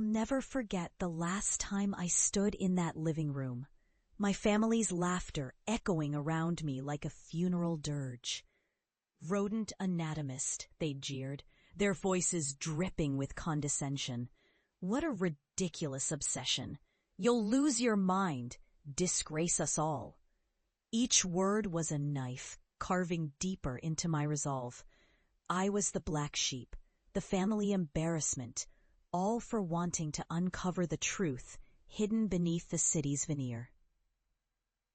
I'll never forget the last time I stood in that living room, my family's laughter echoing around me like a funeral dirge. "Rodent anatomist," they jeered, their voices dripping with condescension. "What a ridiculous obsession. You'll lose your mind. Disgrace us all." Each word was a knife, carving deeper into my resolve. I was the black sheep, the family embarrassment, all for wanting to uncover the truth hidden beneath the city's veneer.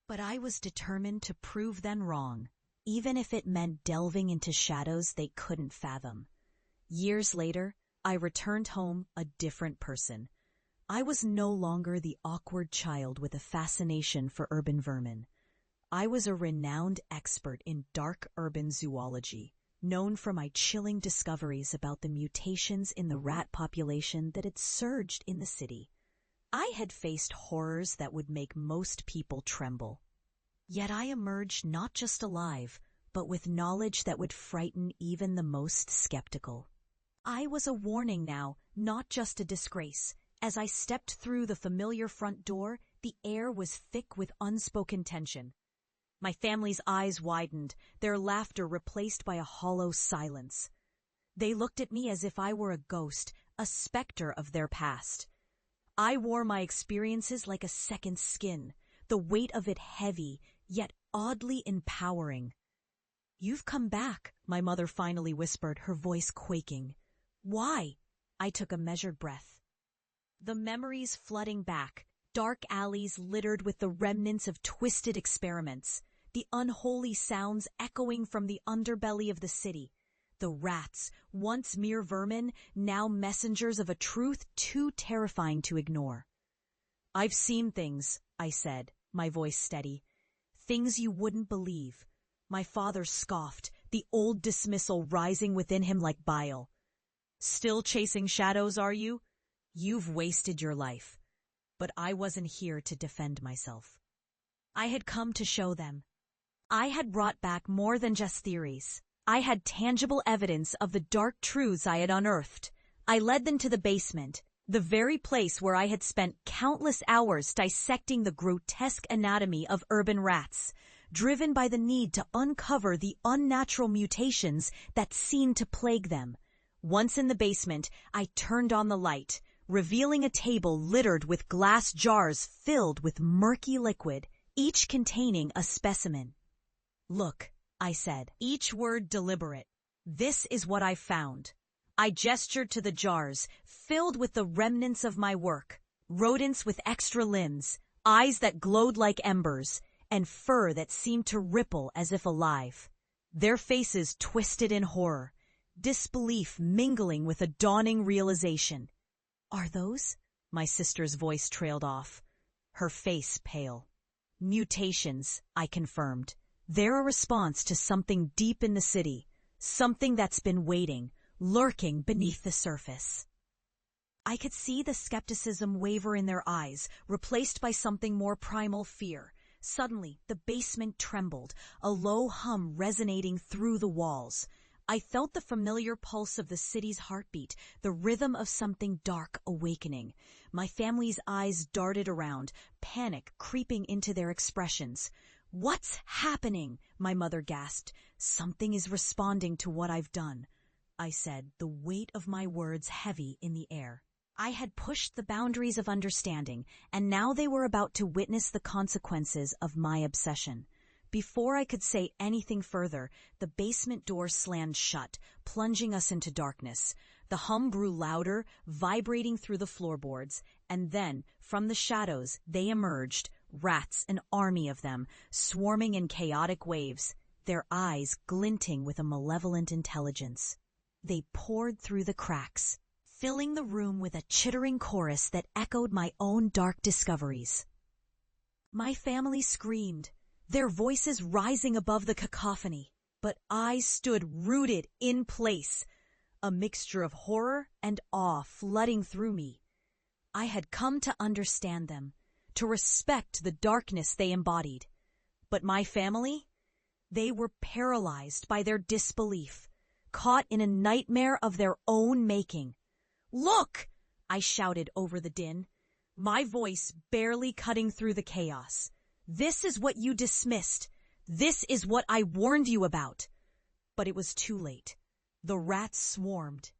But I was determined to prove them wrong, even if it meant delving into shadows they couldn't fathom. Years later, I returned home a different person. I was no longer the awkward child with a fascination for urban vermin. I was a renowned expert in dark urban zoology, known for my chilling discoveries about the mutations in the rat population that had surged in the city. I had faced horrors that would make most people tremble. Yet I emerged not just alive, but with knowledge that would frighten even the most skeptical. I was a warning now, not just a disgrace. As I stepped through the familiar front door, the air was thick with unspoken tension. My family's eyes widened, their laughter replaced by a hollow silence. They looked at me as if I were a ghost, a specter of their past. I wore my experiences like a second skin, the weight of it heavy, yet oddly empowering. "You've come back," my mother finally whispered, her voice quaking. "Why?" I took a measured breath. The memories flooding back, dark alleys littered with the remnants of twisted experiments, the unholy sounds echoing from the underbelly of the city, the rats, once mere vermin, now messengers of a truth too terrifying to ignore. "I've seen things," I said, my voice steady. "Things you wouldn't believe." My father scoffed, the old dismissal rising within him like bile. "Still chasing shadows, are you? You've wasted your life." But I wasn't here to defend myself. I had come to show them. I had brought back more than just theories. I had tangible evidence of the dark truths I had unearthed. I led them to the basement, the very place where I had spent countless hours dissecting the grotesque anatomy of urban rats, driven by the need to uncover the unnatural mutations that seemed to plague them. Once in the basement, I turned on the light, revealing a table littered with glass jars filled with murky liquid, each containing a specimen. "Look," I said, each word deliberate. "This is what I found." I gestured to the jars, filled with the remnants of my work, rodents with extra limbs, eyes that glowed like embers, and fur that seemed to ripple as if alive. Their faces twisted in horror, disbelief mingling with a dawning realization. "Are those?" My sister's voice trailed off, her face pale. "Mutations," I confirmed. "They're a response to something deep in the city, something that's been waiting, lurking beneath the surface." I could see the skepticism waver in their eyes, replaced by something more primal: fear. Suddenly, the basement trembled, a low hum resonating through the walls. I felt the familiar pulse of the city's heartbeat, the rhythm of something dark awakening. My family's eyes darted around, panic creeping into their expressions. "What's happening?" my mother gasped. "Something is responding to what I've done," I said, the weight of my words heavy in the air. I had pushed the boundaries of understanding, and now they were about to witness the consequences of my obsession. Before I could say anything further, the basement door slammed shut, plunging us into darkness. The hum grew louder, vibrating through the floorboards, and then, from the shadows, they emerged, rats, an army of them, swarming in chaotic waves, their eyes glinting with a malevolent intelligence. They poured through the cracks, filling the room with a chittering chorus that echoed my own dark discoveries. My family screamed, their voices rising above the cacophony, but I stood rooted in place, a mixture of horror and awe flooding through me. I had come to understand them, to respect the darkness they embodied. But my family? They were paralyzed by their disbelief, caught in a nightmare of their own making. "Look!" I shouted over the din, my voice barely cutting through the chaos. This is what you dismissed. This is what I warned you about. But it was too late. The rats swarmed.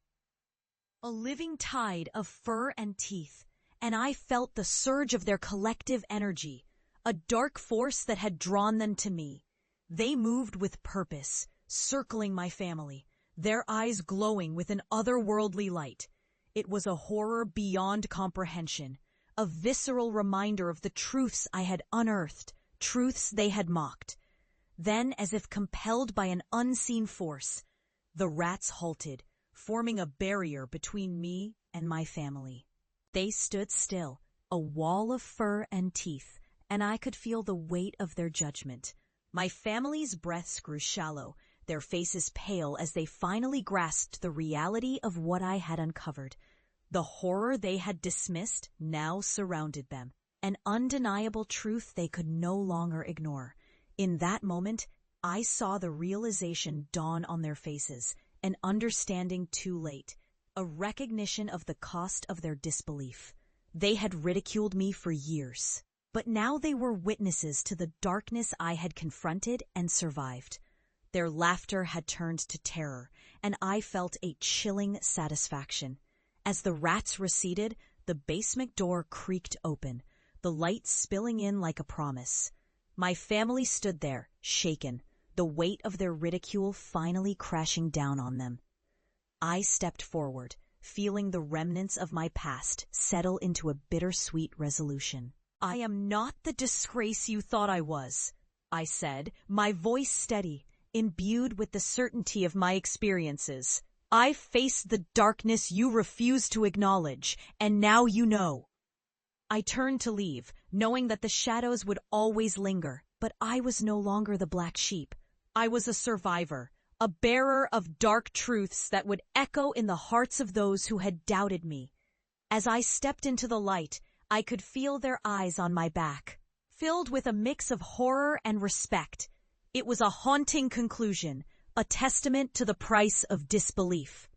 A living tide of fur and teeth, and I felt the surge of their collective energy, a dark force that had drawn them to me. They moved with purpose, circling my family, their eyes glowing with an otherworldly light. It was a horror beyond comprehension, a visceral reminder of the truths I had unearthed, truths they had mocked. Then, as if compelled by an unseen force, the rats halted, forming a barrier between me and my family. They stood still, a wall of fur and teeth, and I could feel the weight of their judgment. My family's breaths grew shallow, their faces pale as they finally grasped the reality of what I had uncovered. The horror they had dismissed now surrounded them, an undeniable truth they could no longer ignore. In that moment, I saw the realization dawn on their faces, an understanding too late, a recognition of the cost of their disbelief. They had ridiculed me for years, but now they were witnesses to the darkness I had confronted and survived. Their laughter had turned to terror, and I felt a chilling satisfaction. As the rats receded, the basement door creaked open, the light spilling in like a promise. My family stood there, shaken, the weight of their ridicule finally crashing down on them. I stepped forward, feeling the remnants of my past settle into a bittersweet resolution. I am not the disgrace you thought I was, I said, my voice steady, imbued with the certainty of my experiences. I faced the darkness you refused to acknowledge, and now you know. I turned to leave, knowing that the shadows would always linger, but I was no longer the black sheep. I was a survivor, a bearer of dark truths that would echo in the hearts of those who had doubted me. As I stepped into the light, I could feel their eyes on my back, filled with a mix of horror and respect. It was a haunting conclusion, a testament to the price of disbelief.